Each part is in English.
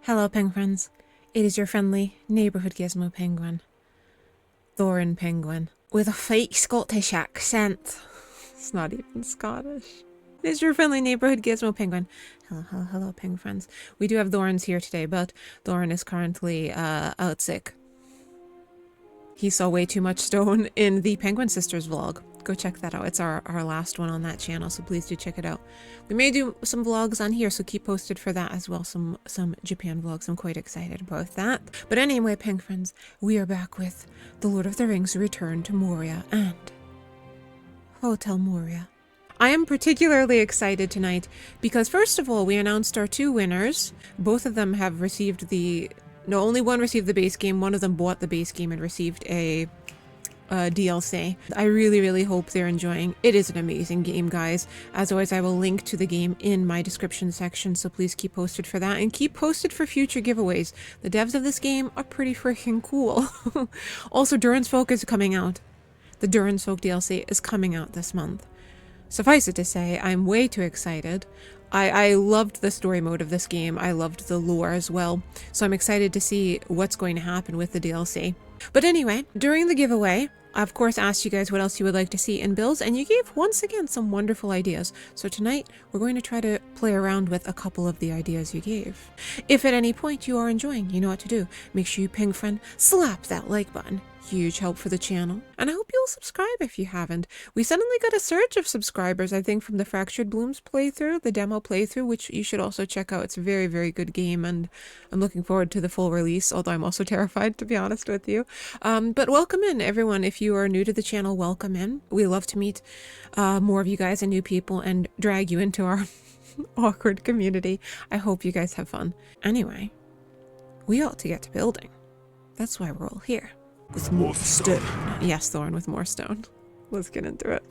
Hello, Peng friends. It is your friendly neighborhood gizmo penguin, Thorin Penguin, with a fake Scottish accent. It's not even Scottish. It is your friendly neighborhood gizmo penguin. Hello, Peng friends. We do have Thorin's here today, but Thorin is currently out sick. He saw way too much stone in the Penguin Sisters vlog. Go check that out. It's our last one on that channel, so please do check it out. We may do some vlogs on here, so keep posted for that as well. Some Japan vlogs. I'm quite excited about that. But anyway, Peng friends, we are back with The Lord of the Rings Return to Moria and Hotel Moria. I am particularly excited tonight because, first of all, we announced our two winners. Both of them have received the... No, only one received the base game. One of them bought the base game and received a DLC. I really hope they're enjoying. It is an amazing game, guys. As always, I will link to the game in my description section, so please keep posted for that and keep posted for future giveaways. The devs of this game are pretty freaking cool. Also, Durin's Folk is coming out. The Durin's Folk DLC is coming out this month. Suffice it to say, I'm way too excited. I loved the story mode of this game. I loved the lore as well. So I'm excited to see what's going to happen with the DLC. But anyway, during the giveaway, I of course asked you guys what else you would like to see in builds, and you gave once again some wonderful ideas. So tonight, we're going to try to play around with a couple of the ideas you gave. If at any point you are enjoying, you know what to do. Make sure you ping friend, slap that like button. Huge help for the channel. And I hope you'll subscribe if you haven't. We suddenly got a surge of subscribers, I think, from the Fractured Blooms playthrough, the demo playthrough, which you should also check out. It's a very good game, and I'm looking forward to the full release, although I'm also terrified, to be honest with you. But welcome in, everyone. If you are new to the channel, welcome in. We love to meet more of you guys and new people and drag you into our awkward community. I hope you guys have fun. Anyway, we ought to get to building. That's why we're all here. With more stone. Yes, Thorin, with more stone. Let's get into it.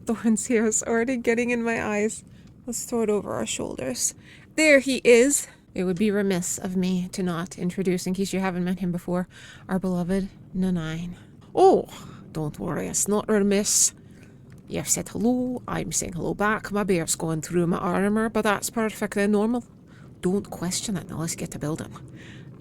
Thorin's here. It's already getting in my eyes. Let's throw it over our shoulders. There he is. It would be remiss of me to not introduce, in case you haven't met him before, our beloved Nanine. Oh, don't worry, it's not remiss. You've said hello, I'm saying hello back. My bear's going through my armor, but that's perfectly normal. Don't question it. Now let's get to building.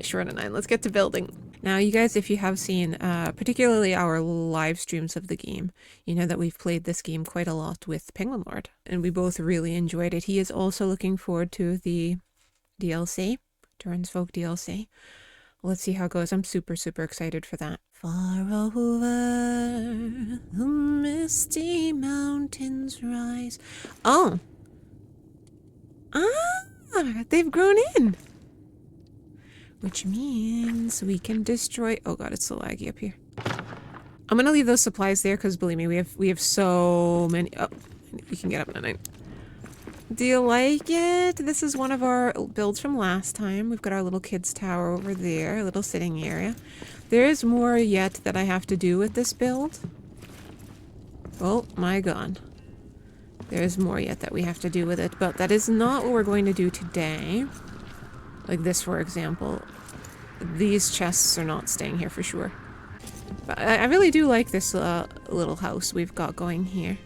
Sure, Nanine, let's get to building. Now, you guys, if you have seen particularly our live streams of the game, you know that we've played this game quite a lot with Penguin Lord, and we both really enjoyed it. He is also looking forward to the DLC, Durin's Folk DLC. Let's see how it goes. I'm super excited for that. Far over the misty mountains rise. Oh! Ah! They've grown in! Which means we can destroy... Oh god, it's so laggy up here. I'm gonna leave those supplies there because, believe me, we have so many... Oh, we can get up in a night. Do you like it? This is one of our builds from last time. We've got our little kids' tower over there, a little sitting area. There is more yet that I have to do with this build. Oh my god. There is more yet that we have to do with it, but that is not what we're going to do today. Like this, for example. These chests are not staying here for sure. But I really do like this little house we've got going here.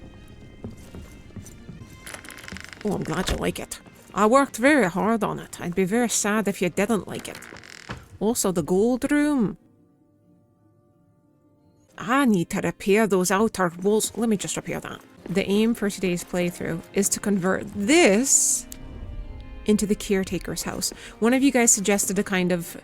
Oh, I'm glad you like it. I worked very hard on it. I'd be very sad if you didn't like it. Also, the gold room. I need to repair those outer walls. Let me just repair that. The aim for today's playthrough is to convert this into the Caretaker's house. One of you guys suggested a kind of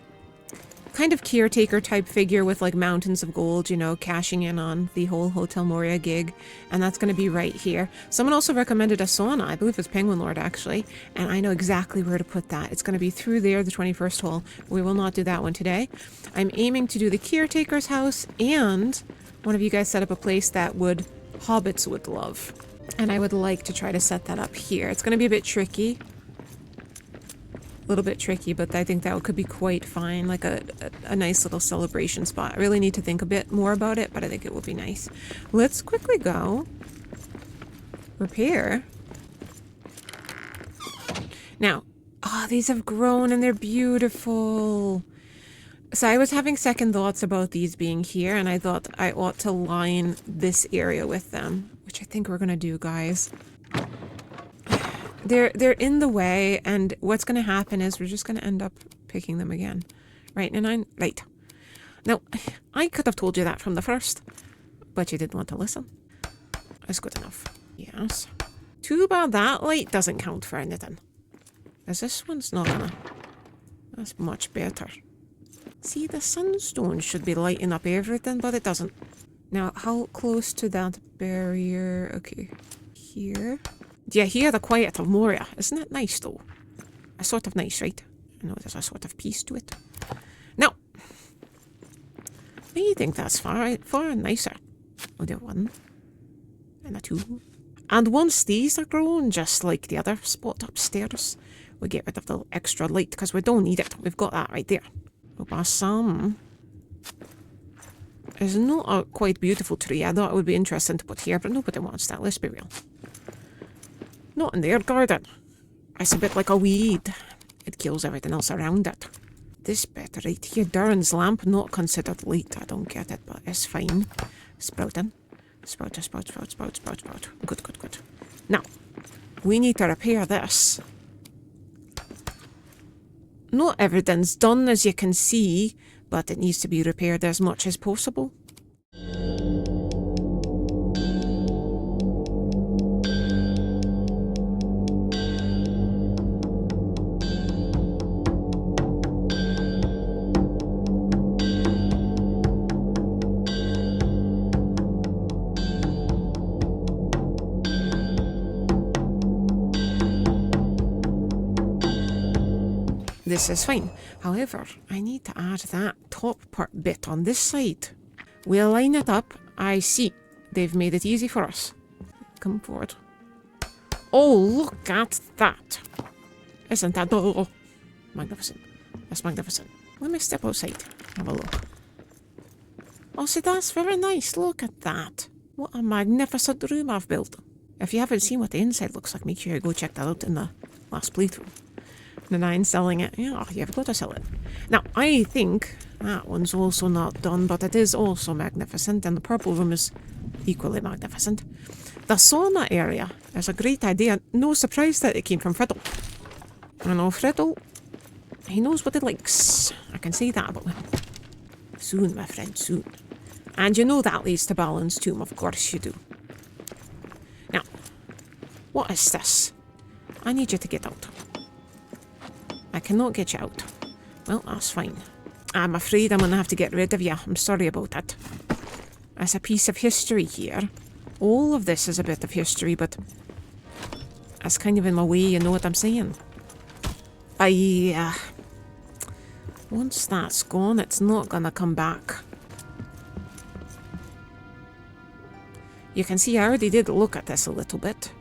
caretaker type figure with like mountains of gold, you know, cashing in on the whole Hotel Moria gig, and that's going to be right here. Someone also recommended a sauna. I believe it's Penguin Lord actually, and I know exactly where to put that. It's going to be through there, the 21st hole. We will not do that one today. I'm aiming to do the Caretaker's house, and one of you guys set up a place that hobbits would love, and I would like to try to set that up here. It's going to be a bit tricky. Little bit tricky, but I think that could be quite fine, like a nice little celebration spot. I really need to think a bit more about it, but I think it will be nice. Let's quickly go repair. Now, these have grown and they're beautiful. So I was having second thoughts about these being here, and I thought I ought to line this area with them, which I think we're gonna do, guys. They're in the way, and what's going to happen is we're just going to end up picking them again. Right, Nine? Right. Now, I could have told you that from the first, but you didn't want to listen. That's good enough. Yes. Too bad that light doesn't count for anything. As this one's not gonna... That's much better. See, the sunstone should be lighting up everything, but it doesn't. Now, how close to that barrier? Okay. Here. Do you hear the quiet of Moria? Isn't it nice, though? A sort of nice, right? I know there's a sort of peace to it. Now, I think that's far and nicer. Oh, there one. And a two. And once these are grown, just like the other spot upstairs, we get rid of the extra light because we don't need it. We've got that right there. Some is not a quite beautiful tree. I thought it would be interesting to put here, but nobody wants that, let's be real. Not in their garden. It's a bit like a weed. It kills everything else around it. This bit right here, Durin's lamp, not considered light. I don't get it, but it's fine. Sprouting. Sprout. Good. Now, we need to repair this. Not everything's done, as you can see, but it needs to be repaired as much as possible. This is fine. However, I need to add that top part bit on this side. We'll line it up. I see. They've made it easy for us. Come forward. Oh, look at that. Isn't that magnificent? That's magnificent. Let me step outside. Have a look. Oh, see, that's very nice. Look at that. What a magnificent room I've built. If you haven't seen what the inside looks like, make sure you go check that out in the last playthrough. The Nine selling it. Yeah, you've got to sell it. Now, I think that one's also not done, but it is also magnificent, and the purple room is equally magnificent. The sauna area is a great idea. No surprise that it came from Friddle. I know Friddle, he knows what he likes. I can say that about him. Soon, my friend, soon. And you know that leads to Balin's tomb, of course you do. Now, what is this? I need you to get out. I cannot get you out. Well, that's fine. I'm afraid I'm going to have to get rid of you. I'm sorry about that. As a piece of history here. All of this is a bit of history, but that's kind of in my way, you know what I'm saying? Once that's gone, it's not going to come back. You can see I already did look at this a little bit.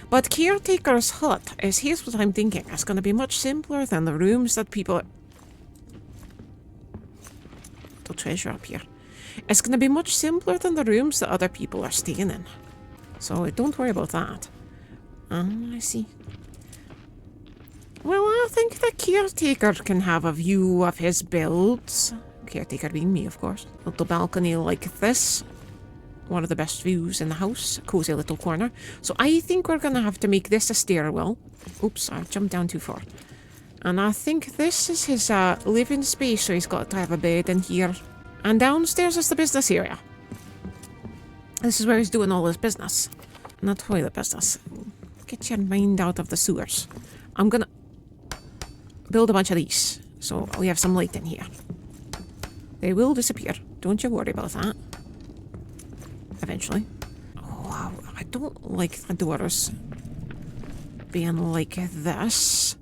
But Caretaker's hut is, here's what I'm thinking, it's going to be much simpler than the rooms that people... Little treasure up here. It's going to be much simpler than the rooms that other people are staying in. So don't worry about that. I see. Well, I think the Caretaker can have a view of his builds. Caretaker being me, of course. Little balcony like this. One of the best views in the house. Cozy little corner. So I think we're going to have to make this a stairwell. Oops, I jumped down too far. And I think this is his living space, so he's got to have a bed in here. And downstairs is the business area. This is where he's doing all his business. Not toilet business. Get your mind out of the sewers. I'm going to build a bunch of these. So we have some light in here. They will disappear. Don't you worry about that. Eventually. Oh, I don't like the doors being like this.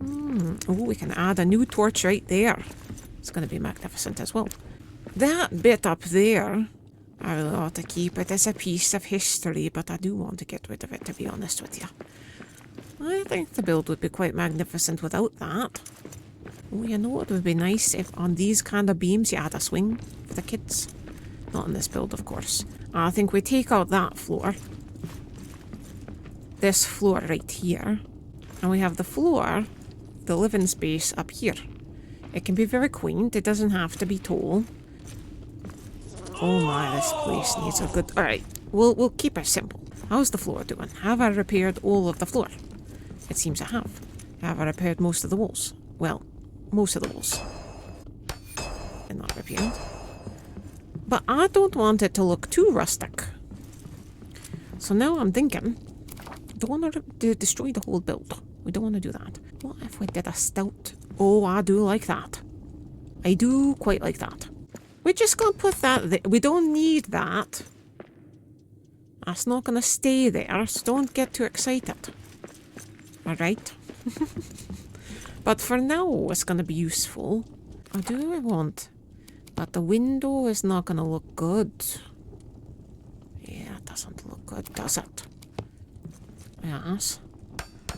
Oh, we can add a new torch right there. It's going to be magnificent as well. That bit up there, I really ought to keep it as a piece of history, but I do want to get rid of it, to be honest with you. I think the build would be quite magnificent without that. Oh, you know what would be nice if on these kind of beams you had a swing for the kids? Not in this build, of course. I think we take out that floor. This floor right here. And we have the floor, the living space up here. It can be very quaint. It doesn't have to be tall. Oh my, this place needs a good... Alright, we'll keep it simple. How's the floor doing? Have I repaired all of the floor? It seems I have. Have I repaired most of the walls? Well, most of the walls. And not repaired. But I don't want it to look too rustic. So now I'm thinking, don't want to destroy the whole build. We don't want to do that. What if we did a stout? Oh, I do like that. I do quite like that. We're just going to put that there. We don't need that. That's not going to stay there, so don't get too excited. Alright? But for now, it's going to be useful. Or do I want? But the window is not going to look good. Yeah, it doesn't look good, does it? Yes.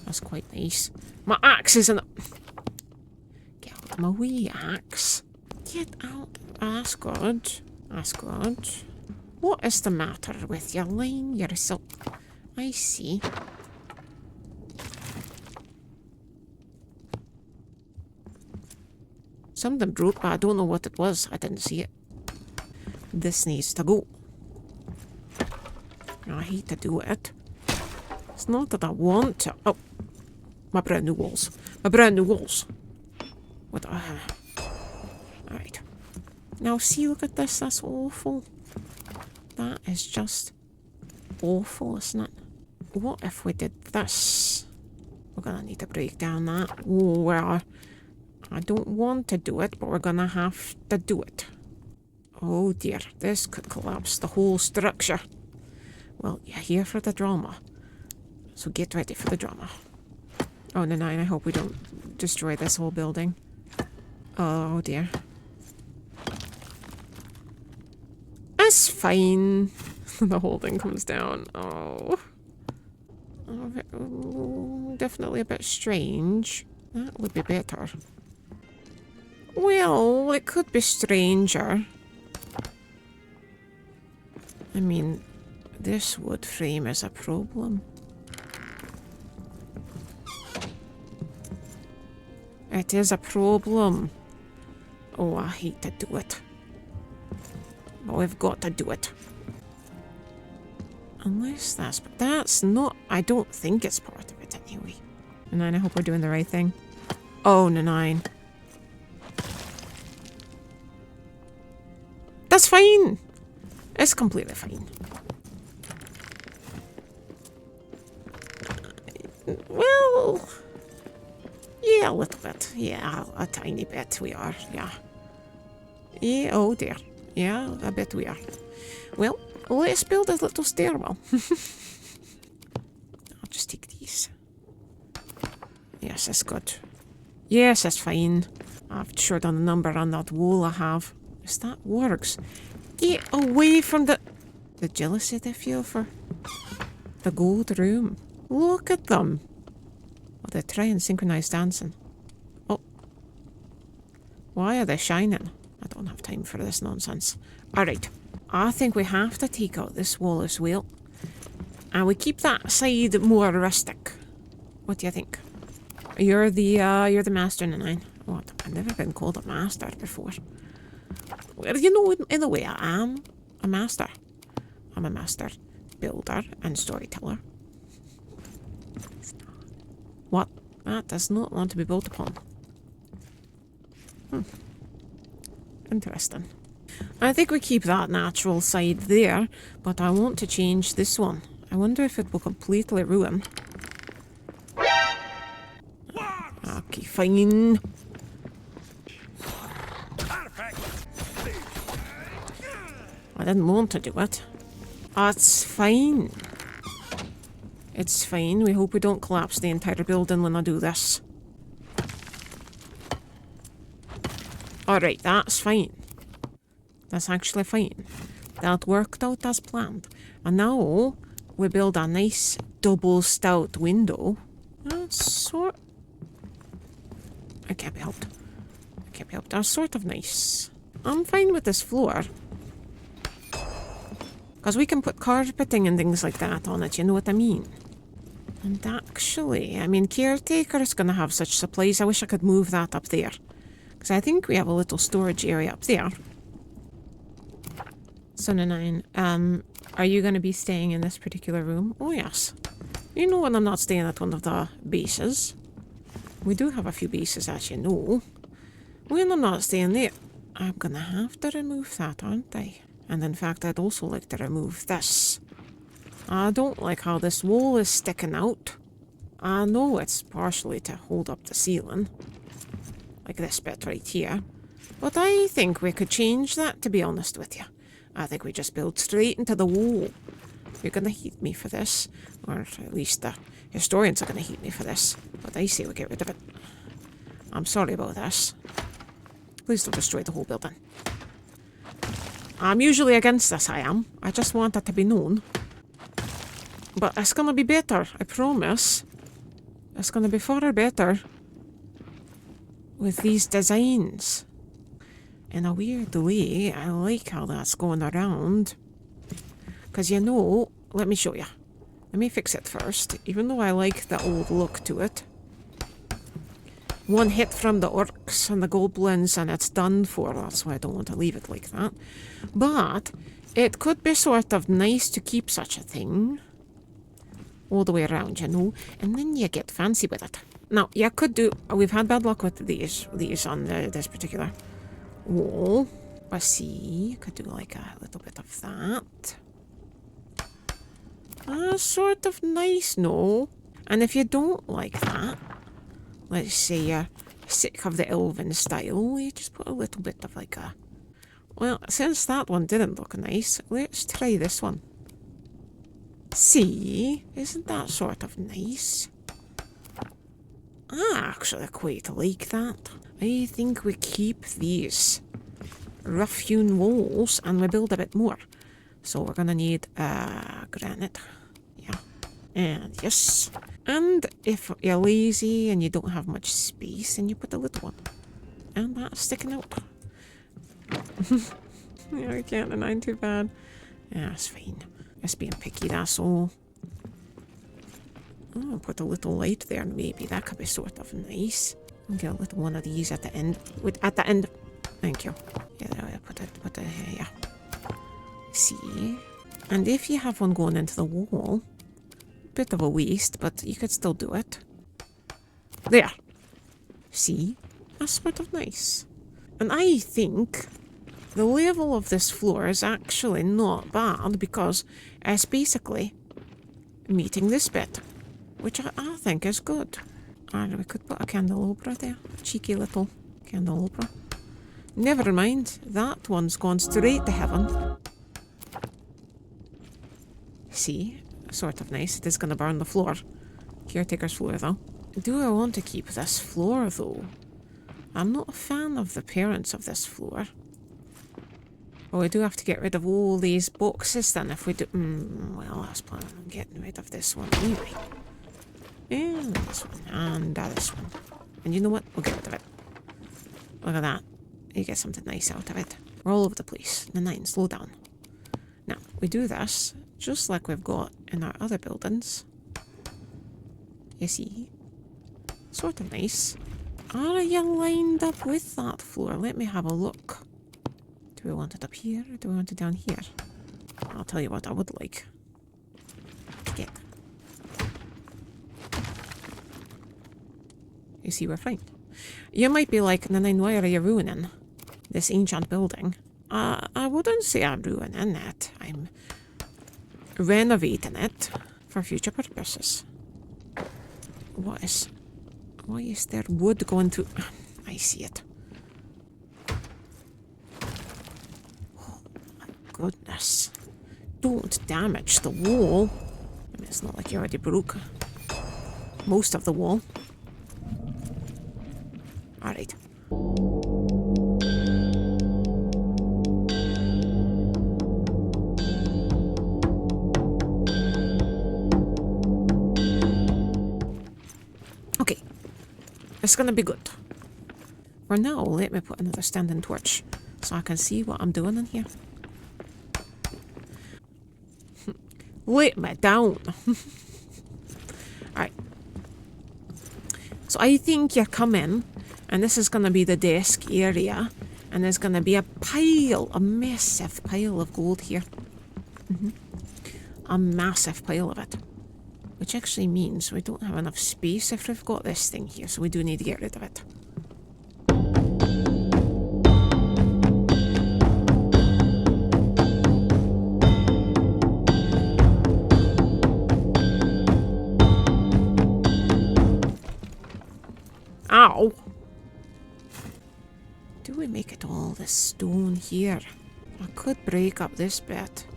That's quite nice. My axe isn't... Get out of my wee axe. Get out. That's good. That's good. What is the matter with you? Line yourself. I see. Something broke, but I don't know what it was. I didn't see it. This needs to go. I hate to do it. It's not that I want to. Oh. My brand new walls. My brand new walls. What? Alright. Now see, look at this. That's awful. That is just awful, isn't it? What if we did this? We're gonna need to break down that. Oh, well, I don't want to do it, but we're gonna have to do it. Oh dear, this could collapse the whole structure. Well, you're here for the drama. So get ready for the drama. Oh, no, I hope we don't destroy this whole building. Oh dear. That's fine. The whole thing comes down. Oh. Definitely a bit strange. That would be better. Well, it could be stranger. I mean, this wood frame is a problem. It is a problem. Oh, I hate to do it. But we've got to do it. Unless that's not... I don't think it's part of it anyway. Nine, I hope we're doing the right thing. Oh, Nine. That's fine. It's completely fine. Well... Yeah, a little bit. Yeah, a tiny bit we are, yeah. Yeah, oh dear. Yeah, a bit we are. Well, let's build a little stairwell. I'll just take these. Yes, that's good. Yes, that's fine. I've sure done a number on that wall I have. Yes, that works. Get away from the jealousy they feel for the gold room. Look at them. Oh, they're trying synchronized dancing. Oh. Why are they shining? I don't have time for this nonsense. Alright. I think we have to take out this wall as well. And we keep that side more rustic. What do you think? You're the master, Nine. What? I've never been called a master before. Well, you know, in a way I am a master. I'm a master builder and storyteller. What? That does not want to be built upon. Interesting. I think we keep that natural side there, but I want to change this one. I wonder if it will completely ruin. Okay, fine. I didn't want to do it. It's fine. It's fine. We hope we don't collapse the entire building when I do this. Alright, that's fine. That's actually fine. That worked out as planned. And now we build a nice double stout window. That's I can't be helped. I can't be helped. That's sort of nice. I'm fine with this floor. Because we can put carpeting and things like that on it, you know what I mean? And actually, I mean, Caretaker is going to have such supplies. I wish I could move that up there. Because I think we have a little storage area up there. So, Nine, are you going to be staying in this particular room? Oh, yes. You know when I'm not staying at one of the bases. We do have a few bases, as you know. When I'm not staying there, I'm gonna have to remove that, aren't I? And in fact, I'd also like to remove this. I don't like how this wall is sticking out. I know it's partially to hold up the ceiling, like this bit right here. But I think we could change that, to be honest with you. I think we just build straight into the wall. You're gonna hate me for this, or at least the historians are gonna hate me for this. But I say we get rid of it. I'm sorry about this. Please don't destroy the whole building. I'm usually against this, I am. I just want it to be known. But it's gonna be better, I promise. It's gonna be far better with these designs. In a weird way, I like how that's going around. Because you know, let me show you. Let me fix it first, even though I like the old look to it. One hit from the orcs and the goblins and it's done for. That's why I don't want to leave it like that. But it could be sort of nice to keep such a thing all the way around, you know, and then you get fancy with it. Now, you could do... We've had bad luck with these on this particular wall. Let's see, you could do like a little bit of that. Sort of nice, no? And if you don't like that, let's say you're sick of the elven style, you just put a little bit of like a... Well, since that one didn't look nice, let's try this one. See? Isn't that sort of nice? I actually quite like that. I think we keep these rough-hewn walls and we build a bit more. So we're gonna need granite. Yeah. And yes. And if you're lazy and you don't have much space, then you put a little one. And that's sticking out. Yeah, I can't deny too bad. Yeah, that's fine. Just being picky, that's all. Oh, I'll put a little light there, maybe. That could be sort of nice. I'll get a little one of these at the end. Wait, at the end. Thank you. Yeah, there, put it, yeah. See? And if you have one going into the wall, bit of a waste, but you could still do it. There. See? That's sort of nice. And I think the level of this floor is actually not bad because it's basically meeting this bit, which I think is good. And we could put a candelabra there. A cheeky little candelabra. Never mind, that one's gone straight to heaven. See? Sort of nice. It is going to burn the floor. Caretaker's floor, though. Do I want to keep this floor, though? I'm not a fan of the appearance of this floor. Oh, we do have to get rid of all these boxes, then, if we do... well, I was planning on getting rid of this one anyway. And this one, and this one. And you know what? We'll get rid of it. Look at that. You get something nice out of it. We're all over the place. The 9, slow down. Now, we do this just like we've got in our other buildings. You see? Sort of nice. Are you lined up with that floor? Let me have a look. Do we want it up here or do we want it down here? I'll tell you what I would like. Get. You see, we're fine. You might be like, Nine, why are you ruining this ancient building? I wouldn't say I'm ruining it. I'm renovating it for future purposes. Why is there wood going through? I see it. Oh my goodness. Don't damage the wall. I mean, it's not like you already broke most of the wall. Alright. Okay. It's gonna be good. For now, let me put another standing torch so I can see what I'm doing in here. Let me down. Alright. So I think you come in, and this is going to be the desk area, and there's going to be a massive pile of gold here. A massive pile of it. Which actually means we don't have enough space if we've got this thing here, so we do need to get rid of it. Ow! Do we make it all this stone here? I could break up this bit.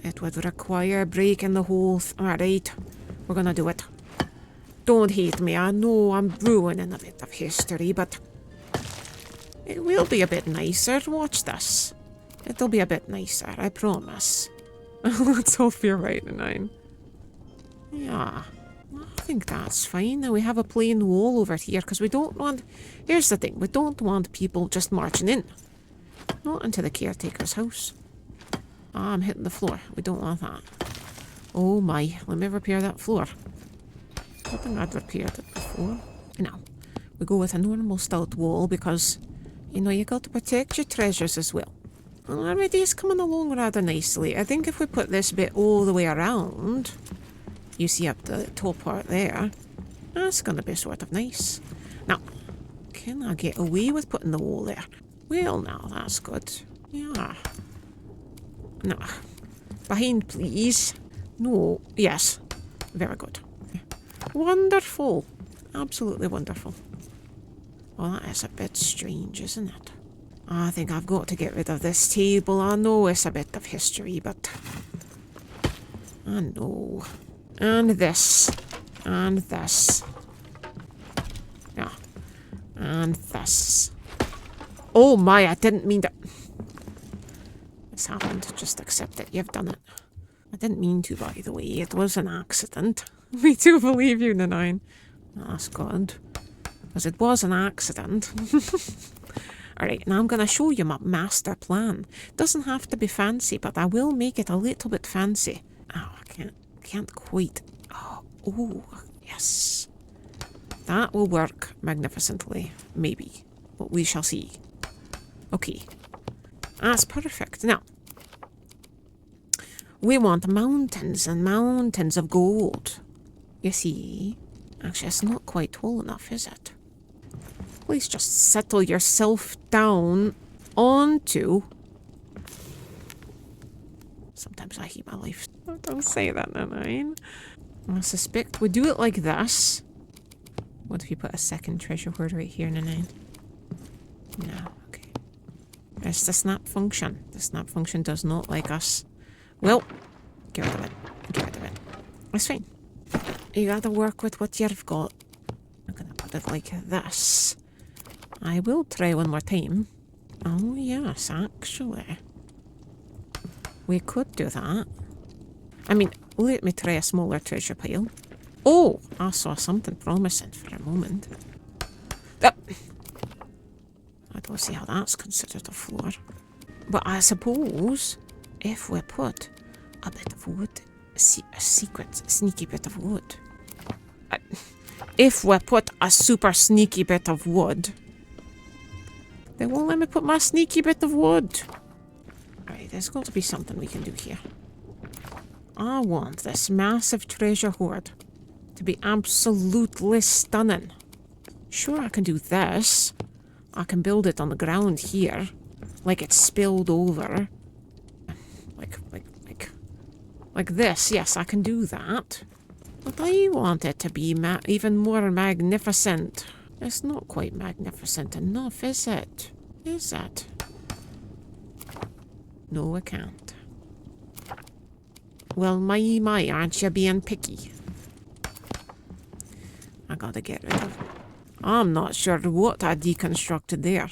It would require breaking the whole Alright, we're gonna do it. Don't hate me, I know I'm ruining a bit of history, but it will be a bit nicer. Watch this. It'll be a bit nicer, I promise. Let's hope you're right, 9. Yeah. I think that's fine. Now we have a plain wall over here because we don't want... Here's the thing. We don't want people just marching in. Not into the caretaker's house. Ah, I'm hitting the floor. We don't want that. Oh my. Let me repair that floor. I think I'd repaired it before. Now, we go with a normal stout wall because, you know, you got to protect your treasures as well. Already it's coming along rather nicely. I think if we put this bit all the way around... You see up the top part there. That's going to be sort of nice. Now, can I get away with putting the wall there? Well, now, that's good. Yeah. No. Behind, please. No. Yes. Very good. Wonderful. Absolutely wonderful. Well, that is a bit strange, isn't it? I think I've got to get rid of this table. I know it's a bit of history, but... I know... And this. And this. Yeah. And this. Oh my, I didn't mean to... This happened. Just accept it. You've done it. I didn't mean to, by the way. It was an accident. We do believe you, Nanine. That's good. Because it was an accident. Alright, now I'm going to show you my master plan. Doesn't have to be fancy, but I will make it a little bit fancy. Oh, I can't quite. Oh, yes. That will work magnificently. Maybe. But we shall see. Okay. That's perfect. Now, we want mountains and mountains of gold. You see? Actually, it's not quite tall enough, is it? Please just settle yourself down onto... Sometimes I hate my life. Don't say that, Nanine. I suspect we do it like this. What if you put a second treasure hoard right here, Nanine? No, okay. It's the snap function. The snap function does not like us. Well, get rid of it. Get rid of it. It's fine. You gotta work with what you've got. I'm gonna put it like this. I will try one more time. Oh, yes, actually. We could do that. I mean, let me try a smaller treasure pile. Oh, I saw something promising for a moment. I don't see how that's considered a floor. But I suppose if we put a bit of wood, a secret, sneaky bit of wood. If we put a super sneaky bit of wood, they won't let me put my sneaky bit of wood. Alright, there's got to be something we can do here. I want this massive treasure hoard to be absolutely stunning. Sure, I can do this. I can build it on the ground here, like it's spilled over. Like this. Yes, I can do that. But I want it to be even more magnificent. It's not quite magnificent enough, is it? Is it? No, I can't. Well, my, aren't you being picky? I gotta get rid of... I'm not sure what I deconstructed there.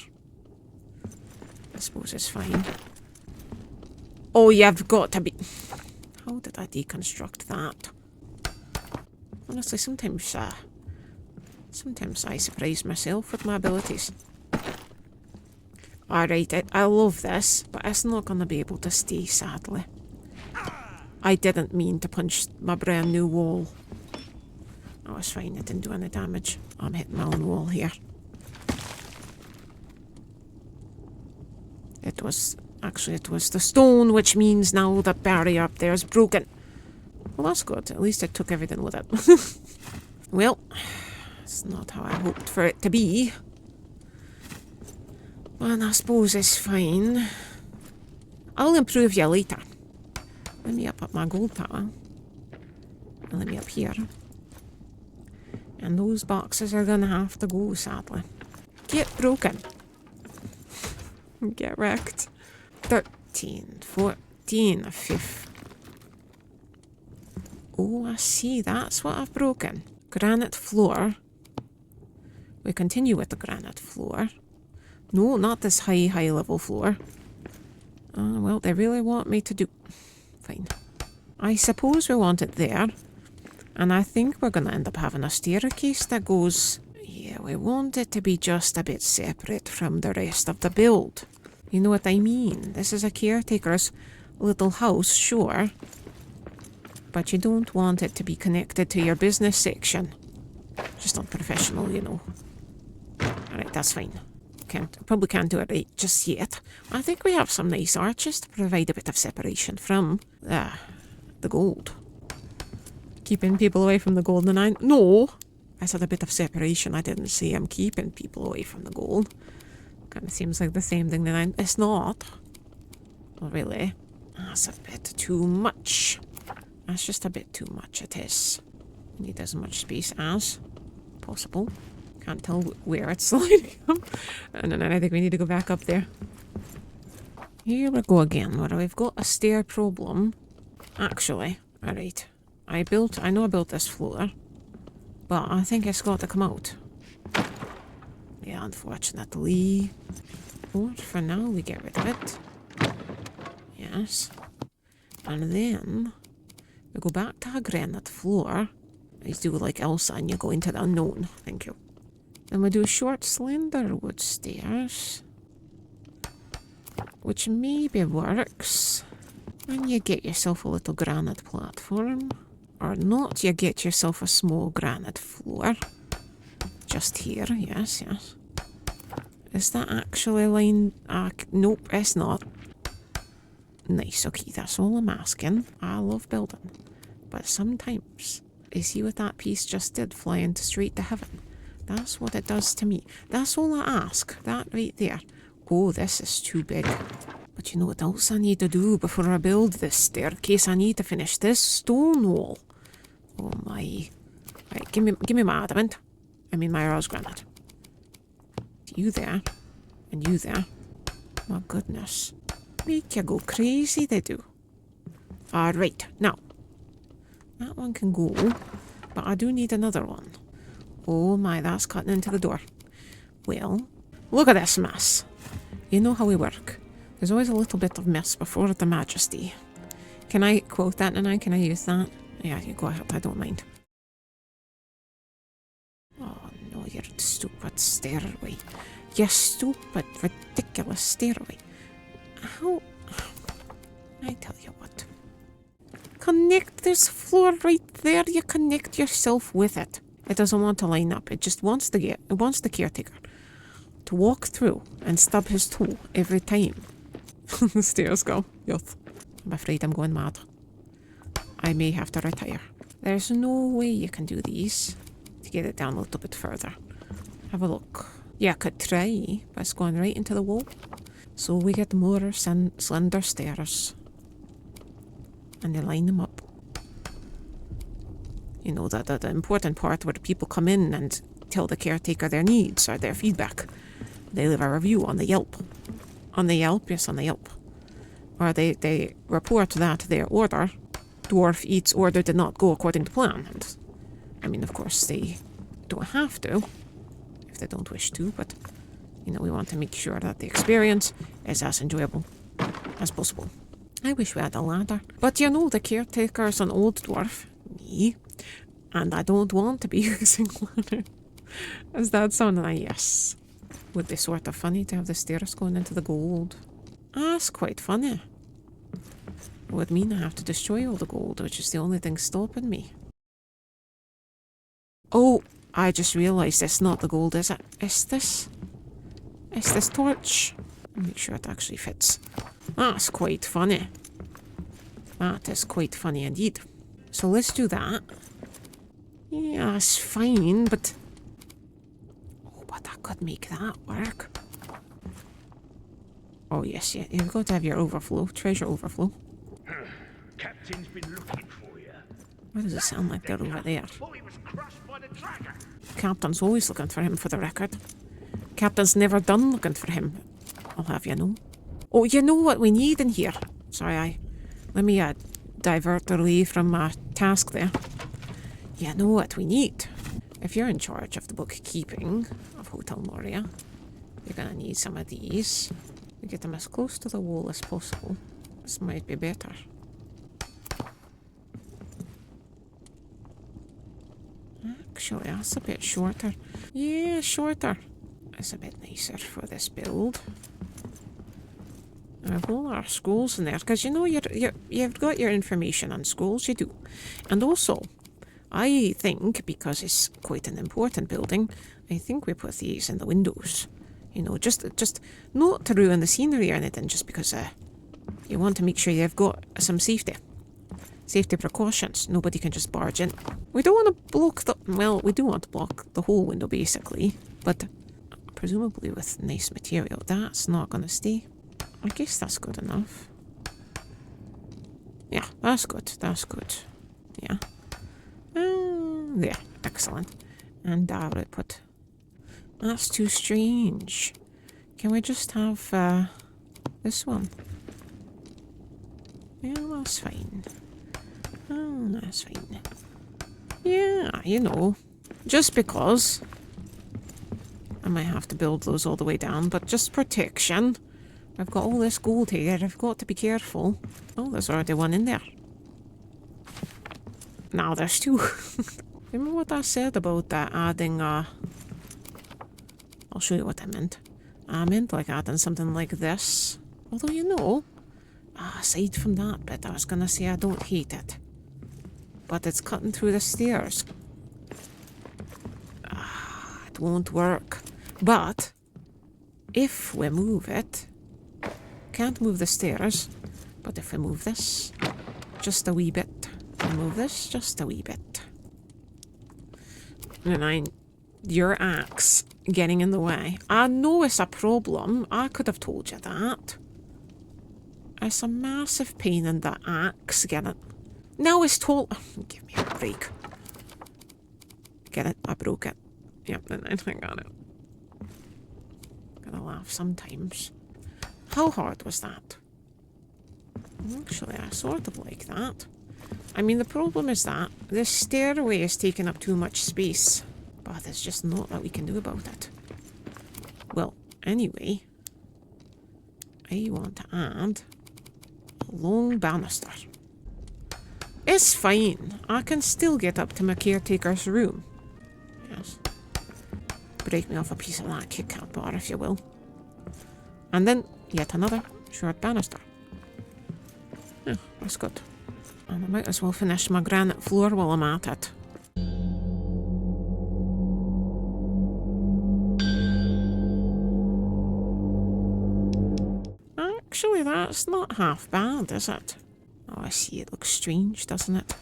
I suppose it's fine. Oh, you've got to be... How did I deconstruct that? Honestly, sometimes I surprise myself with my abilities. Alright, I love this, but it's not going to be able to stay, sadly. I didn't mean to punch my brand new wall. Oh, it's fine, it didn't do any damage. I'm hitting my own wall here. It was the stone, which means now the barrier up there is broken. Well, that's good. At least it took everything with it. Well, it's not how I hoped for it to be. But I suppose it's fine. I'll improve you later. Let me up my gold tower. And let me up here. And those boxes are gonna have to go, sadly. Get broken. Get wrecked. 13, 14, 15. Oh, I see. That's what I've broken. Granite floor. We continue with the granite floor. No, not this high level floor. Well, they really want me to do... Fine. I suppose we want it there. And I think we're going to end up having a staircase that goes... Yeah, we want it to be just a bit separate from the rest of the build. You know what I mean? This is a caretaker's little house, sure. But you don't want it to be connected to your business section. Just unprofessional, you know. Alright, that's fine. Probably can't do it right just yet. I think we have some nice arches to provide a bit of separation from the gold. Keeping people away from the gold and iron. No! I said a bit of separation. I didn't say I'm keeping people away from the gold. Kind of seems like the same thing that I'm... It's not. Well, really. That's a bit too much. That's just a bit too much, it is. We need as much space as possible. Can't tell where it's sliding up. And then I think we need to go back up there. Here we go again, where we've got a stair problem. Actually, alright. I know I built this floor. But I think it's got to come out. Yeah, unfortunately. Or for now, we get rid of it. Yes. And then we go back to a granite floor. You do like Elsa and you go into the unknown. Thank you. Then we do short, slender wood stairs. Which maybe works. And you get yourself a little granite platform. Or not, you get yourself a small granite floor. Just here, yes, yes. Is that actually lined? Nope, it's not. Nice, okay, that's all I'm asking. I love building. But sometimes, you see what that piece just did, flying straight to heaven? That's what it does to me. That's all I ask. That right there. Oh, this is too big. But you know what else I need to do before I build this staircase? I need to finish this stone wall. Oh my. Right, give me my adamant. I mean my rose granite. You there. And you there. My goodness. Make you go crazy, they do. Alright, now. That one can go. But I do need another one. Oh my, that's cutting into the door. Well, look at this mess. You know how we work. There's always a little bit of mess before the majesty. Can I quote that tonight? Can I use that? Yeah, you go ahead. I don't mind. Oh no, you stupid stairway. You stupid, ridiculous stairway. How? I tell you what. Connect this floor right there. You connect yourself with it. It doesn't want to line up. It just wants the caretaker to walk through and stub his toe every time the stairs go. Yuck. I'm afraid I'm going mad. I may have to retire. There's no way you can do these to get it down a little bit further. Have a look. Yeah, I could try, but it's going right into the wall. So we get more slender stairs. And they line them up. You know, the important part where people come in and tell the caretaker their needs or their feedback. They leave a review on the Yelp. On the Yelp? Yes, on the Yelp. Or they report that their order, Dwarf Eats order, did not go according to plan. And, I mean, of course, they don't have to, if they don't wish to, but, you know, we want to make sure that the experience is as enjoyable as possible. I wish we had a ladder. But, you know, the caretaker's an old dwarf. Me. And I don't want to be using ladder. Does that sound like yes? Would be sort of funny to have the stairs going into the gold. That's quite funny. It would mean I have to destroy all the gold, which is the only thing stopping me. Oh, I just realised it's not the gold, is it? It's this. It's this torch. Make sure it actually fits. That's quite funny. That is quite funny indeed. So let's do that. Yeah, it's fine, but... Oh, but I could make that work. Oh, yes, yeah. You've got to have your overflow. Treasure overflow. Captain's been looking for you. Why does it sound like they're over there? Oh, he was crushed by the dragon. Captain's always looking for him, for the record. Captain's never done looking for him. I'll have you know. Oh, you know what we need in here? Sorry, let me divert away from my task there. You know what we need? If you're in charge of the bookkeeping of Hotel Moria, you're gonna need some of these. We get them as close to the wall as possible. This might be better. Actually, that's a bit shorter. Yeah, shorter. It's a bit nicer for this build. I have all our schools in there, because you know you've got your information on schools, you do. And also, I think, because it's quite an important building, I think we put these in the windows. You know, just not to ruin the scenery or anything, just because you want to make sure you've got some safety. Safety precautions. Nobody can just barge in. We don't want to block the... Well, we do want to block the whole window, basically. But presumably with nice material, that's not going to stay. I guess that's good enough. Yeah, that's good. That's good. Yeah. There. Excellent. And where I put... That's too strange. Can we just have this one? Yeah, that's fine. Oh, that's fine. Yeah, you know. Just because. I might have to build those all the way down, but just protection. I've got all this gold here. I've got to be careful. Oh, there's already one in there. Now there's two. Remember what I said about adding... I'll show you what I meant. I meant like adding something like this. Although, you know, aside from that bit, I was going to say I don't hate it. But it's cutting through the stairs. It won't work. But if we move it... Can't move the stairs, but if we move this just a wee bit, and move this just a wee bit. And your axe getting in the way. I know it's a problem. I could have told you that. It's a massive pain in the axe, get it? Now it's give me a break. Get it? I broke it. Yep, then I got it. Gotta laugh sometimes. How hard was that? Actually, I sort of like that. I mean, the problem is that this stairway is taking up too much space. But there's just not that we can do about it. Well, anyway, I want to add a long banister. It's fine. I can still get up to my caretaker's room. Yes. Break me off a piece of that Kit Kat bar, if you will. And then yet another short banister. Yeah, that's good. And I might as well finish my granite floor while I'm at it. Actually, that's not half bad, is it? Oh, I see. It looks strange, doesn't it?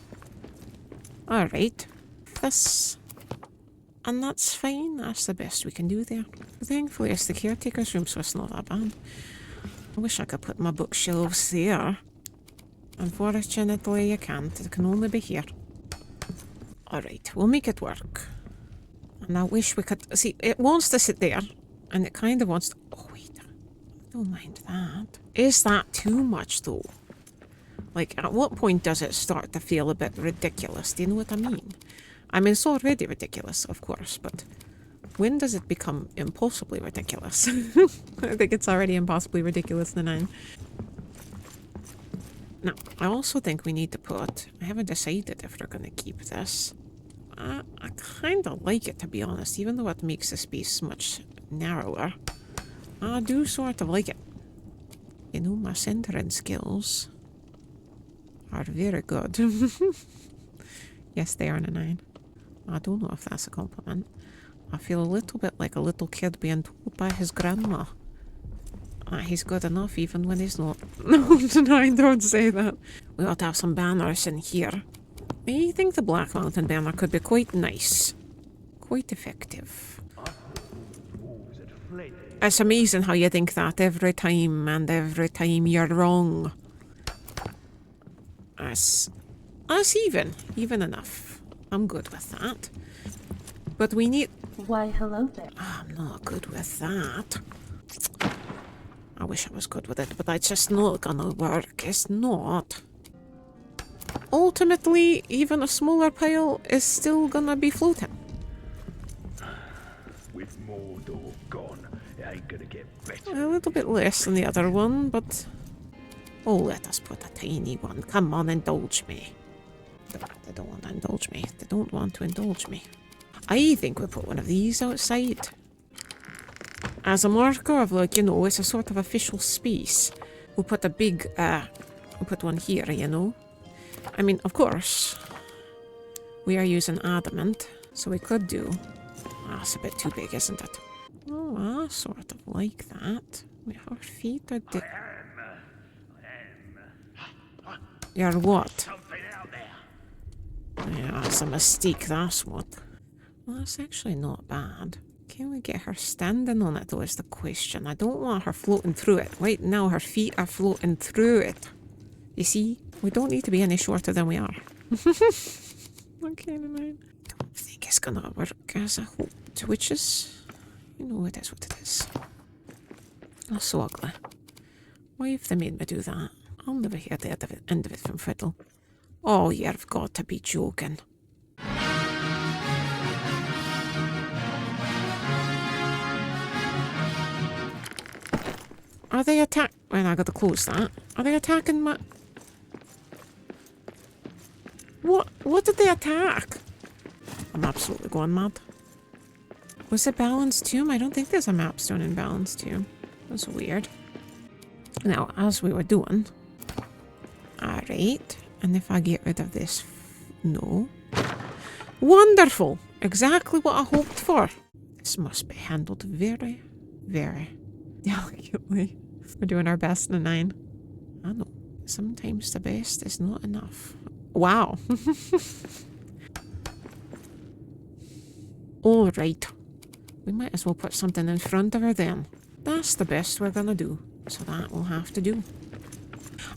Alright. This... And that's fine. That's the best we can do there. Thankfully, it's the caretaker's room, so it's not that bad. I wish I could put my bookshelves there. Unfortunately, I can't. It can only be here. Alright, we'll make it work. And I wish we could... See, it wants to sit there. And it kind of wants to... Oh, wait. I don't mind that. Is that too much, though? Like, at what point does it start to feel a bit ridiculous? Do you know what I mean? I mean, it's already ridiculous, of course, but when does it become impossibly ridiculous? I think it's already impossibly ridiculous, the 9. Now, I also think we need to put... I haven't decided if we're going to keep this. I kind of like it, to be honest, even though it makes the space much narrower. I do sort of like it. You know, my centering skills are very good. Yes, they are a 9. I don't know if that's a compliment. I feel a little bit like a little kid being told by his grandma that he's good enough even when he's not. No, don't say that. We ought to have some banners in here. I think the Black Mountain banner could be quite nice. Quite effective. Wolves had fled. It's amazing how you think that every time, and every time you're wrong. That's even enough. I'm good with that. But we need... Why, hello there. I'm not good with that. I wish I was good with it, but it's just not gonna work. It's not. Ultimately, even a smaller pile is still gonna be floating. With Mordor gone, it ain't gonna get better. A little bit less than the other one, but... Oh, let us put a tiny one. Come on, indulge me. They don't want to indulge me. They don't want to indulge me. I think we'll put one of these outside. As a marker of, like, you know, it's a sort of official space. We'll put a big, we'll put one here, you know. I mean, of course, we are using adamant, so we could do... Ah, it's a bit too big, isn't it? Oh, I sort of like that. Our feet are... You're what? Something out there. Yeah, it's a mistake, that's what. Well, that's actually not bad. Can we get her standing on it, though, is the question. I don't want her floating through it. Right now, her feet are floating through it. You see? We don't need to be any shorter than we are. Okay, I don't think it's gonna work as a whole. Witches? You know, it is what it is. That's so ugly. Why have they made me do that? I'll never hear the end of it from Fiddle. Oh, you've got to be joking. Are they attack? Well, I gotta close that. Are they attacking my... What did they attack? I'm absolutely going mad. Was it Balanced Tomb? I don't think there's a map stone in Balanced Tomb. That's weird. Now, as we were doing... Alright. And if I get rid of this... No. Wonderful! Exactly what I hoped for. This must be handled very, very delicately. We're doing our best in a 9. I know. Sometimes the best is not enough. Wow. Alright. We might as well put something in front of her then. That's the best we're gonna do. So that will have to do.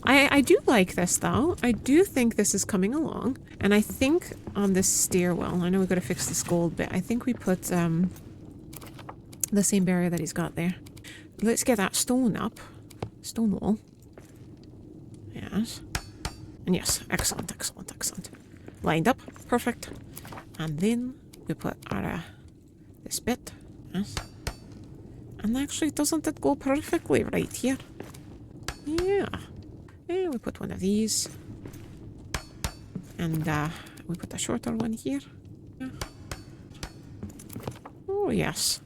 I do like this though. I do think this is coming along. And I think on this stairwell, I know we've got to fix this gold bit. I think we put the same barrier that he's got there. Let's get that stone up. Stone wall. Yes. And yes, excellent, excellent, excellent. Lined up, perfect. And then we put our this bit. Yes. And actually, doesn't it go perfectly right here? Yeah. And we put one of these. And we put a shorter one here. Yeah. Oh, yes.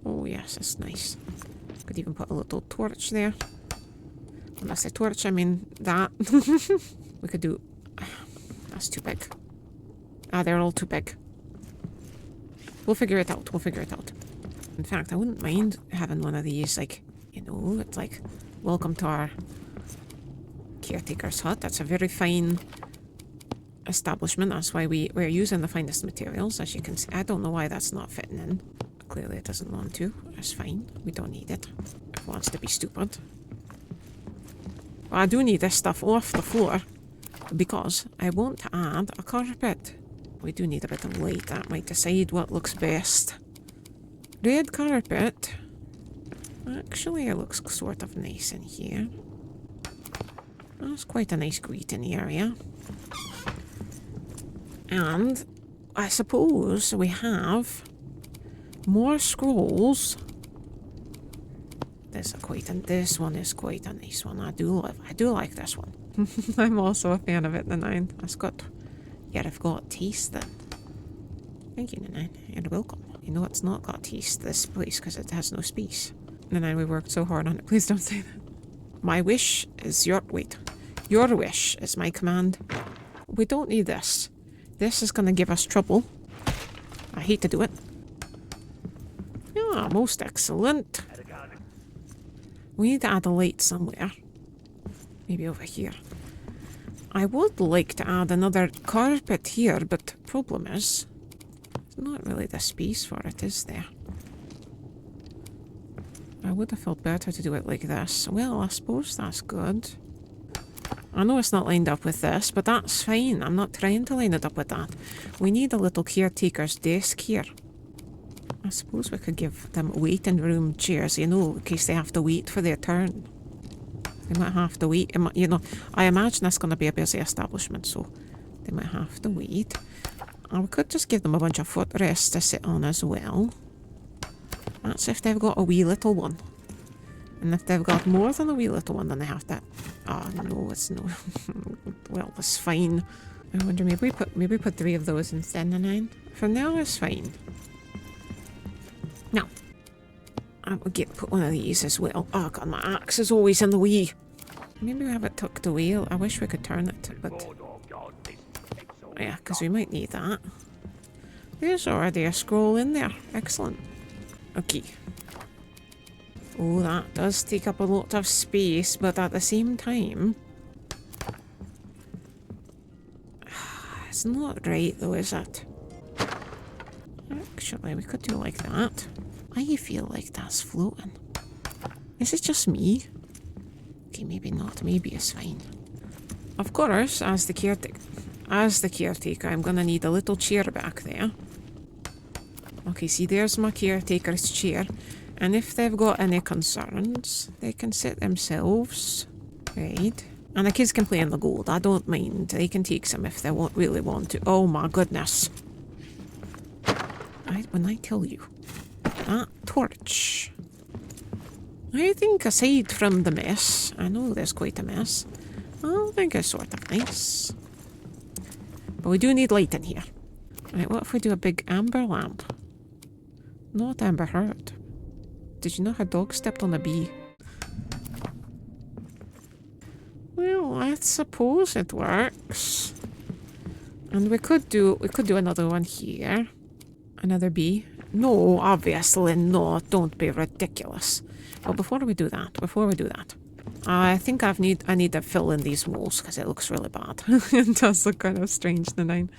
Oh, yes, it's nice. Could even put a little torch there. When I say torch, I mean that. We could do... That's too big. Ah, they're all too big. We'll figure it out. We'll figure it out. In fact, I wouldn't mind having one of these, like, you know, it's like, welcome to our caretaker's hut. That's a very fine establishment. That's why we're using the finest materials, as you can see. I don't know why that's not fitting in. Clearly it doesn't want to. That's fine. We don't need it. It wants to be stupid. Well, I do need this stuff off the floor because I want to add a carpet. We do need a bit of light. That might decide what looks best. Red carpet. Actually, it looks sort of nice in here. That's quite a nice greeting area. And I suppose we have more scrolls. This one is quite a nice one. I do like this one. I'm also a fan of it, the 9. That's good. Yet I've got taste then. Thank you, the 9. You're welcome. You know it's not got taste, this place, because it has no space. The 9, we worked so hard on it. Please don't say that. My wish is your... Wait. Your wish is my command. We don't need this. This is going to give us trouble. I hate to do it. Yeah, most excellent. We need to add a light somewhere. Maybe over here. I would like to add another carpet here, but problem is, there's not really the space for it, is there? I would have felt better to do it like this. Well, I suppose that's good. I know it's not lined up with this, but that's fine. I'm not trying to line it up with that. We need a little caretaker's desk here. I suppose we could give them waiting room chairs, you know, in case they have to wait for their turn. They might have to wait. You know, I imagine it's going to be a busy establishment, so they might have to wait. And we could just give them a bunch of footrests to sit on as well. That's if they've got a wee little one. And if they've got more than a wee little one, then they have to... Oh, no, it's no... Well, it's fine. I wonder, maybe we put 3 of those instead of 9. For now, it's fine. Now, I will put one of these as well. Oh god, my axe is always in the way. Maybe we have it tucked away. I wish we could turn it, but... Yeah, because we might need that. There's already a scroll in there. Excellent. Okay. Oh, that does take up a lot of space, but at the same time... It's not right though, is it? Actually, we could do like that. I feel like that's floating. Is it just me? Okay, maybe not. Maybe it's fine. Of course, as the caretaker, I'm gonna need a little chair back there. Okay, see, there's my caretaker's chair. And if they've got any concerns, they can sit themselves. Right. And the kids can play in the gold. I don't mind. They can take some if they really want to. Oh my goodness. When I tell you, that torch. I think aside from the mess, I know there's quite a mess, I think it's sort of nice. But we do need light in here. Right, what if we do a big amber lamp? Not Amber Heard. Did you know her dog stepped on a bee? Well, I suppose it works. And we could do another one here. Another bee. No, obviously not. Don't be ridiculous. Well, before we do that, I think I need to fill in these walls because it looks really bad. It does look kind of strange, the 9.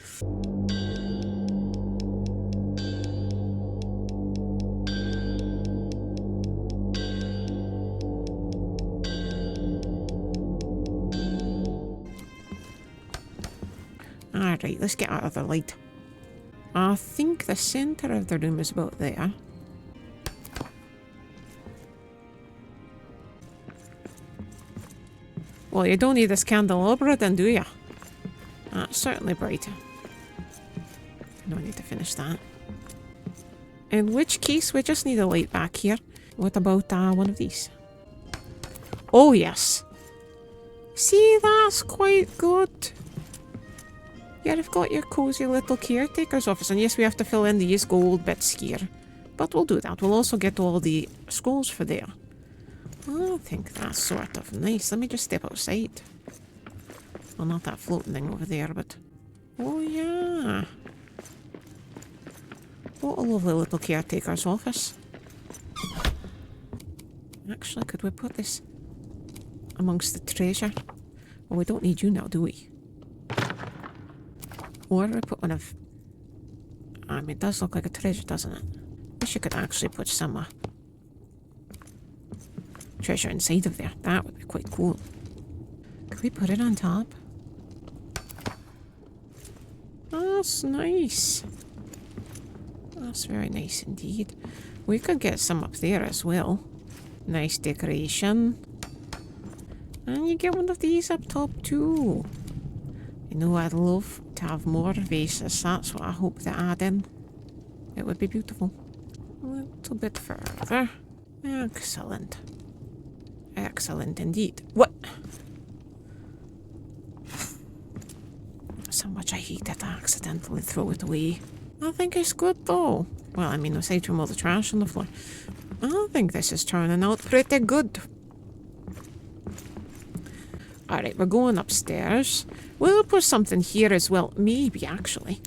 Alright, let's get out of the light. I think the centre of the room is about there. Well, you don't need this candelabra then, do you? That's certainly bright. No need to finish that. In which case, we just need a light back here. What about one of these? Oh, yes. See, that's quite good. Yeah, you've got your cosy little caretaker's office. And yes, we have to fill in these gold bits here. But we'll do that. We'll also get all the scrolls for there. I think that's sort of nice. Let me just step outside. Well, not that floating thing over there, but... Oh, yeah. What a lovely little caretaker's office. Actually, could we put this amongst the treasure? Well, we don't need you now, do we? Or we put one of... I mean, it does look like a treasure, doesn't it? Wish you could actually put some treasure inside of there. That would be quite cool. Could we put it on top? That's nice. That's very nice indeed. We could get some up there as well. Nice decoration. And you get one of these up top too. You know, I'd love to have more vases. That's what I hope to add in. It would be beautiful. A little bit further. Excellent. Excellent indeed. What? So much I hate it. I accidentally throw it away. I think it's good though. Well, I mean, aside from all the trash on the floor. I think this is turning out pretty good. Alright, we're going upstairs. We'll put something here as well. Maybe, actually.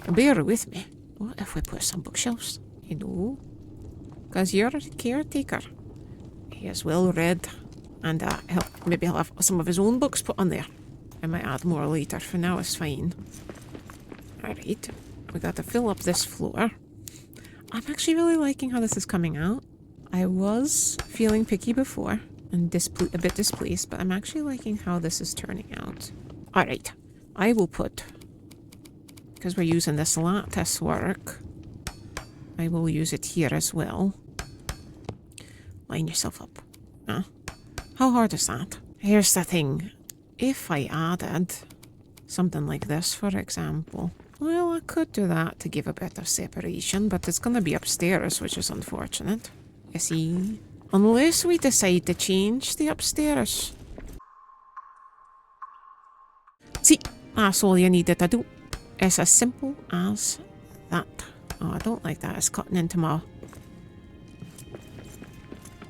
Bear with me. What if we put some bookshelves? You know? Because you're a caretaker. He is well read. And maybe he'll have some of his own books put on there. I might add more later. For now, it's fine. Alright. We got to fill up this floor. I'm actually really liking how this is coming out. I was feeling picky before and a bit displeased, but I'm actually liking how this is turning out. Alright. I will put, because we're using this lattice work, I will use it here as well. Line yourself up. Huh? How hard is that? Here's the thing. If I added something like this, for example, well, I could do that to give a bit of separation, but it's going to be upstairs, which is unfortunate. You see? Unless we decide to change the upstairs. See, that's all you needed to do. It's as simple as that. Oh, I don't like that. It's cutting into my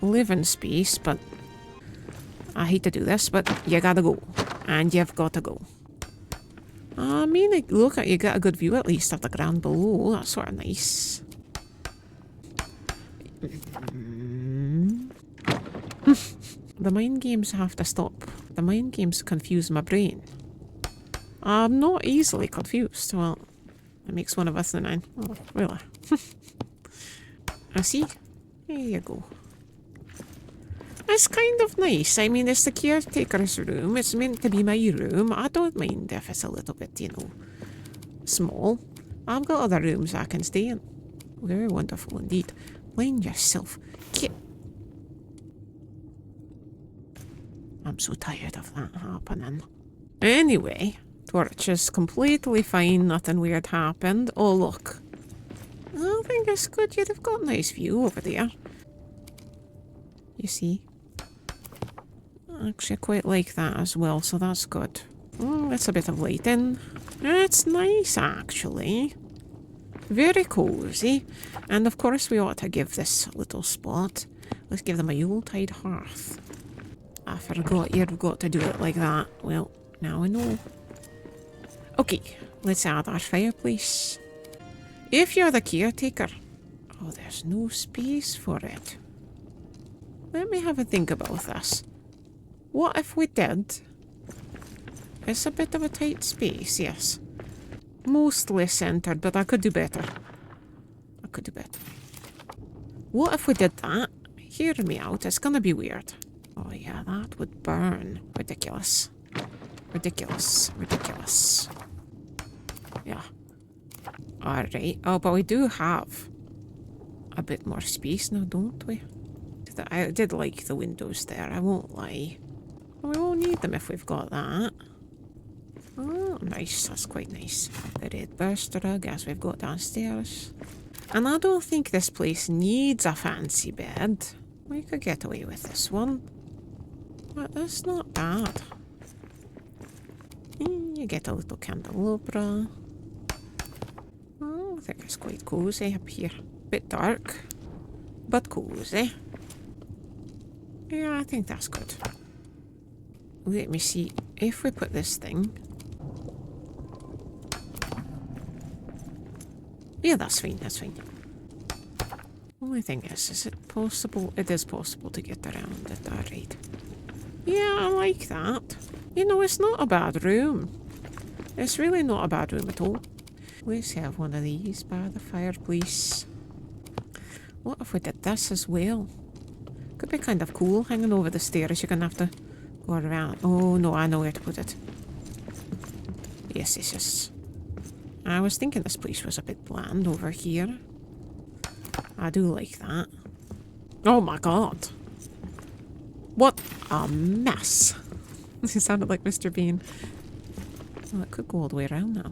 living space, but I hate to do this, but you gotta go. And you've got to go. I mean, look at you get a good view at least of the ground below. That's sort of nice. The mind games have to stop. The mind games confuse my brain. I'm not easily confused. Well, that makes one of us the 9. Oh, really? I see. There you go. It's kind of nice. I mean, it's the caretaker's room. It's meant to be my room. I don't mind if it's a little bit, you know, small. I've got other rooms I can stay in. Very wonderful indeed. Line yourself. I'm so tired of that happening. Anyway, torch is completely fine. Nothing weird happened. Oh, look. I think it's good. You've got a nice view over there. You see? Actually, I quite like that as well, so that's good. Oh, that's a bit of lighting. It's nice, actually. Very cozy. And of course, we ought to give this little spot. Let's give them a Yuletide hearth. I forgot you've got to do it like that. Well, now I know. Okay, let's add our fireplace. If you're the caretaker... Oh, there's no space for it. Let me have a think about this. What if we did? It's a bit of a tight space, yes. Mostly centered, but I could do better. I could do better. What if we did that? Hear me out, it's gonna be weird. Oh yeah, that would burn. Ridiculous. Ridiculous. Ridiculous. Yeah. Alright. Oh, but we do have a bit more space now, don't we? I did like the windows there, I won't lie. We won't need them if we've got that. Oh, nice. That's quite nice. The red burst rug, as we've got downstairs. And I don't think this place needs a fancy bed. We could get away with this one. But that's not bad. You get a little candelabra. Oh, I think it's quite cozy up here. Bit dark, but cozy. Yeah, I think that's good. Let me see. If we put this thing... Yeah, that's fine, that's fine. Only thing is it possible? It is possible to get around it, alright. Yeah, I like that. You know, it's not a bad room. It's really not a bad room at all. Let's have one of these by the fireplace. What if we did this as well? Could be kind of cool, hanging over the stairs. You're gonna have to go around. Oh no, I know where to put it. Yes, yes, yes. I was thinking this place was a bit bland over here. I do like that. Oh my god. What a mess. It sounded like Mr. Bean. Well, it could go all the way around now.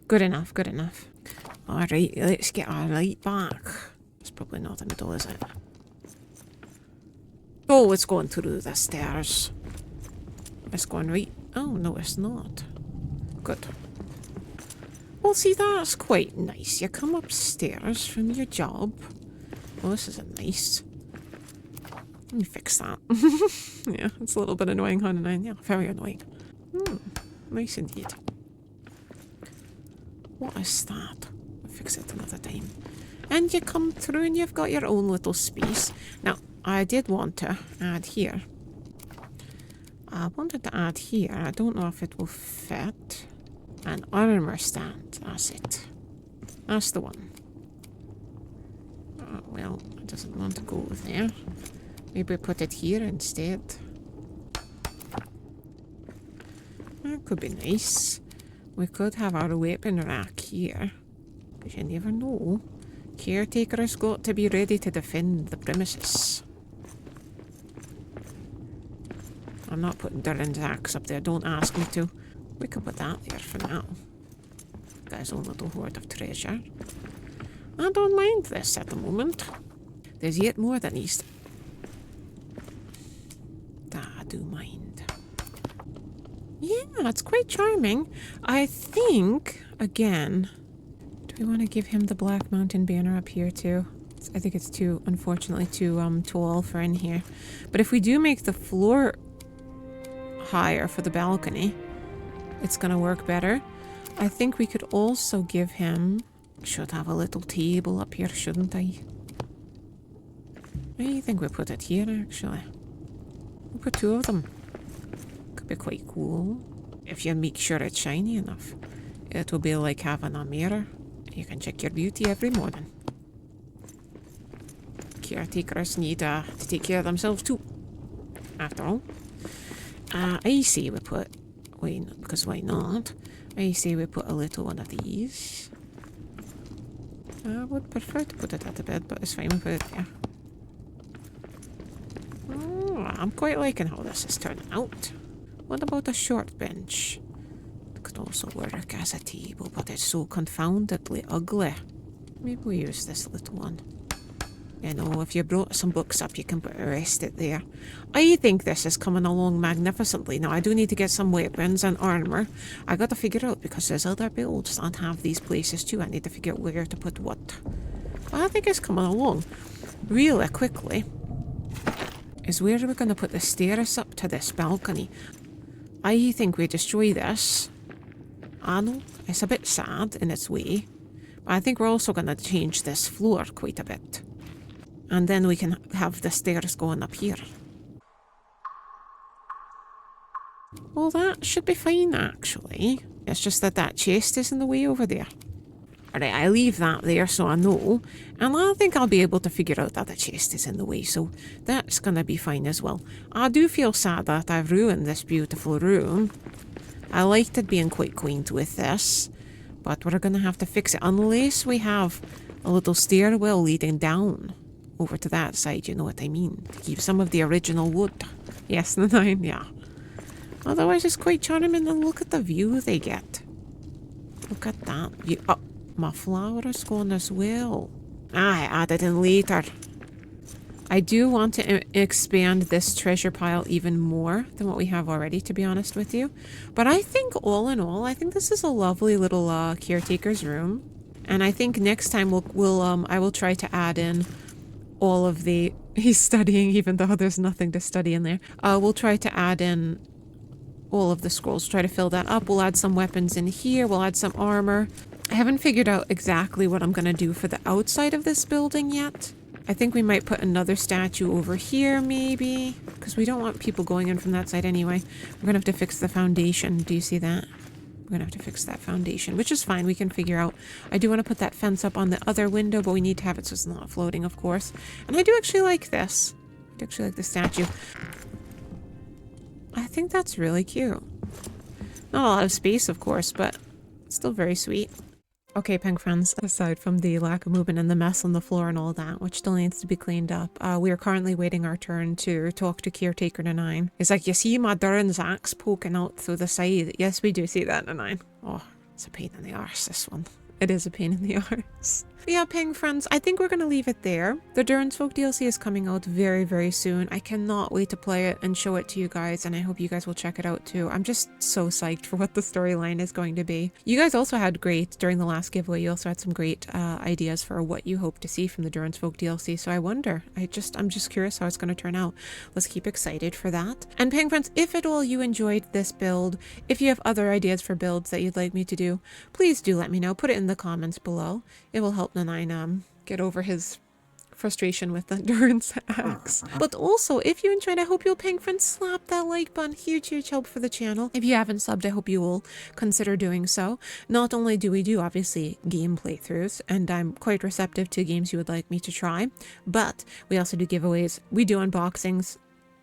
Good enough, good enough. Alright, let's get our light back. It's probably not the middle, is it? Oh, it's going through the stairs. It's going right. Oh, no, it's not. Good. Well, see, that's quite nice. You come upstairs from your job. Well, this isn't nice. Let me fix that. Yeah, it's a little bit annoying, honey. Yeah, very annoying. Nice indeed. What is that? I'll fix it another time. And you come through and you've got your own little space. Now, I did want to add here. I wanted to add here. I don't know if it will fit. An armor stand. That's it. That's the one. Well, it doesn't want to go there. Maybe put it here instead. That could be nice. We could have our weapon rack here. Because you never know. Caretaker has got to be ready to defend the premises. I'm not putting Durin's axe up there. Don't ask me to. We could put that there for now. Got his own little hoard of treasure. I don't mind this at the moment. There's yet more that needs to... I do mind. Yeah, it's quite charming. I think, again... Do we want to give him the Black Mountain banner up here too? I think it's too, unfortunately, too tall for in here. But if we do make the floor higher for the balcony, it's going to work better. I think we could also give him... Should have a little table up here, shouldn't I? I think we put it here, actually. We'll put two of them. Could be quite cool. If you make sure it's shiny enough. It will be like having a mirror. You can check your beauty every morning. Caretakers need to take care of themselves too. After all. I say we put... Wait, because why not? I say we put a little one of these. I would prefer to put it at the bed, but it's fine, we put it there. Oh, I'm quite liking how this is turning out. What about a short bench? It could also work as a table, but it's so confoundedly ugly. Maybe we use this little one. You know, if you brought some books up, you can rest it there. I think this is coming along magnificently. Now, I do need to get some weapons and armor. I got to figure out, because there's other builds that have these places too. I need to figure out where to put what. But I think it's coming along really quickly. Is where are we going to put the stairs up to this balcony? I think we destroy this. I know, it's a bit sad in its way. But I think we're also going to change this floor quite a bit. And then we can have the stairs going up here. Well, that should be fine, actually. It's just that that chest is in the way over there. Alright, I leave that there so I know. And I think I'll be able to figure out that the chest is in the way. So that's going to be fine as well. I do feel sad that I've ruined this beautiful room. I liked it being quite quaint with this. But we're going to have to fix it. Unless we have a little stairwell leading down. Over to that side, you know what I mean. To keep some of the original wood. Yes, the 9, yeah. Otherwise, it's quite charming, and look at the view they get. Look at that view. Oh, my flower is gone as well. I added in later. I do want to expand this treasure pile even more than what we have already, to be honest with you. But I think, all in all, I think this is a lovely little caretaker's room. And I think next time I will try to add in all of the... He's studying even though there's nothing to study in there. We'll try to add in all of the scrolls, try to fill that up. We'll add some weapons in here. We'll add some armor. I haven't figured out exactly what I'm going to do for the outside of this building yet. I think we might put another statue over here maybe, because we don't want people going in from that side anyway. We're going to have to fix the foundation. Do you see that? We're going to have to fix that foundation, which is fine. We can figure out. I do want to put that fence up on the other window, but we need to have it so it's not floating, of course. And I do actually like this. I do actually like the statue. I think that's really cute. Not a lot of space, of course, but it's still very sweet. Okay, Peng friends, aside from the lack of movement and the mess on the floor and all that, which still needs to be cleaned up, we are currently waiting our turn to talk to Caretaker to 9. It's like, you see my Durin's axe poking out through the side? Yes, we do see that in 9. Oh, it's a pain in the arse, this one. It is a pain in the arse. But yeah, Ping friends, I think we're going to leave it there. The Durance Folk DLC is coming out very, very soon. I cannot wait to play it and show it to you guys, and I hope you guys will check it out too. I'm just so psyched for what the storyline is going to be. You guys also had during the last giveaway, you also had some great ideas for what you hope to see from the Durance Folk DLC, so I wonder. I'm just curious how it's going to turn out. Let's keep excited for that. And Ping friends, if at all you enjoyed this build, if you have other ideas for builds that you'd like me to do, please do let me know. Put it in the comments below. It will help Nanine get over his frustration with the endurance axe. But also, if you enjoyed, I hope you'll Ping friends slap that like button. Huge help for the channel. If you haven't subbed, I hope you will consider doing so. Not only do we do obviously game playthroughs, and I'm quite receptive to games you would like me to try, but we also do giveaways. We do unboxings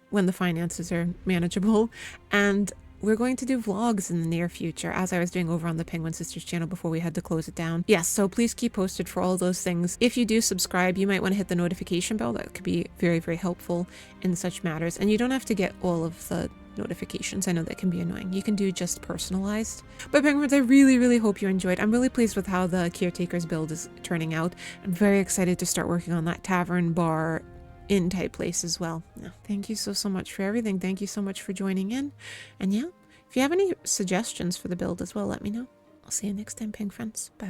when the finances are manageable, and we're going to do vlogs in the near future, as I was doing over on the Penguin Sisters channel before we had to close it down. Yes, so please keep posted for all those things. If you do subscribe, you might want to hit the notification bell. That could be very helpful in such matters. And you don't have to get all of the notifications. I know that can be annoying. You can do just personalized. But Penguins, I really hope you enjoyed. I'm really pleased with how the Caretaker's build is turning out. I'm very excited to start working on that tavern, bar, inn type place as well. Yeah, thank you so much for everything. Thank you so much for joining in. And yeah, if you have any suggestions for the build as well, let me know. I'll see you next time, Ping friends. Bye.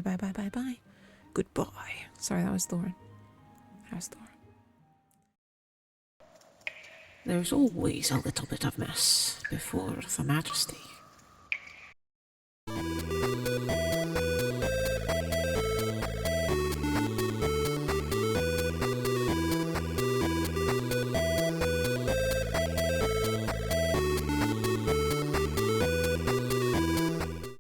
Goodbye. Sorry, that was Thorin. There's always a little bit of mess before the majesty.